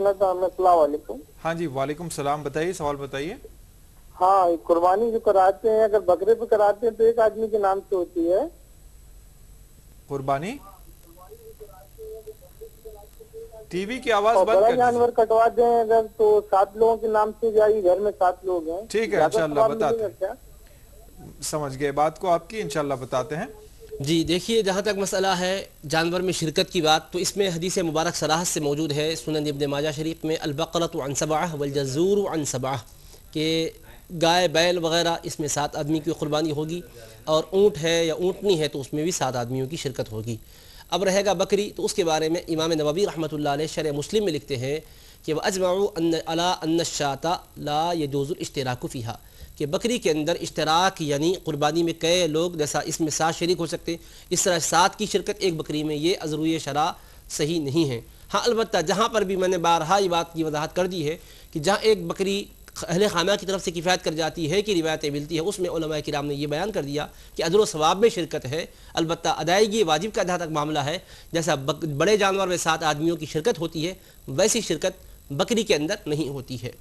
السلام علیکم۔ ہاں جی وعلیکم السلام، بتائیے سوال بتائیے۔ ہاں قربانی جو کراتے ہیں اگر بکرے پہ کراتے ہیں تو ایک آدمی کے نام سے ہوتی ہے قربانی ٹی وی کی آواز اور بند بڑا کر دیجیے۔ جانور کٹوا دیں اگر تو 7 لوگوں کے نام سے جائے، گھر میں 7 لوگ ہیں، ٹھیک ہے زیادہ انشاءاللہ ثواب ملے بتاتے گا کیا؟ ہیں، سمجھ گئے بات کو آپ کی، انشاءاللہ بتاتے ہیں۔ جی دیکھیے، جہاں تک مسئلہ ہے جانور میں شرکت کی بات، تو اس میں حدیث مبارک صراحت سے موجود ہے سنن ابن ماجہ شریف میں، البقرۃ عن 7 والجزور عن 7، کہ گائے بیل وغیرہ اس میں 7 آدمی کی قربانی ہوگی، اور اونٹ ہے یا اونٹنی ہے تو اس میں بھی 7 آدمیوں کی شرکت ہوگی۔ اب رہے گا بکری، تو اس کے بارے میں امام نووی رحمۃ اللہ علیہ شرح مسلم میں لکھتے ہیں کہ وَأَجْمَعُوا عَلَىٰ أَنَّ الشَّاةَ لَا يَجُوزُ الاشتراک فِيهَا، کہ بکری کے اندر اشتراک یعنی قربانی میں کئی لوگ جیسا اس میں 7 شریک ہو سکتے، اس طرح 7 کی شرکت ایک بکری میں یہ از روئے شرع صحیح نہیں ہے۔ ہاں البتہ جہاں پر بھی میں نے بارہا یہ بات کی وضاحت کر دی ہے کہ جہاں ایک بکری اہل خانہ کی طرف سے کفایت کر جاتی ہے کہ روایتیں ملتی ہیں، اس میں علماء کرام نے یہ بیان کر دیا کہ اجر و ثواب میں شرکت ہے، البتہ ادائیگی واجب کا جہاں تک معاملہ ہے، جیسا بڑے جانور میں 7 آدمیوں کی شرکت ہوتی ہے ویسی شرکت بکری کے اندر نہیں ہوتی ہے۔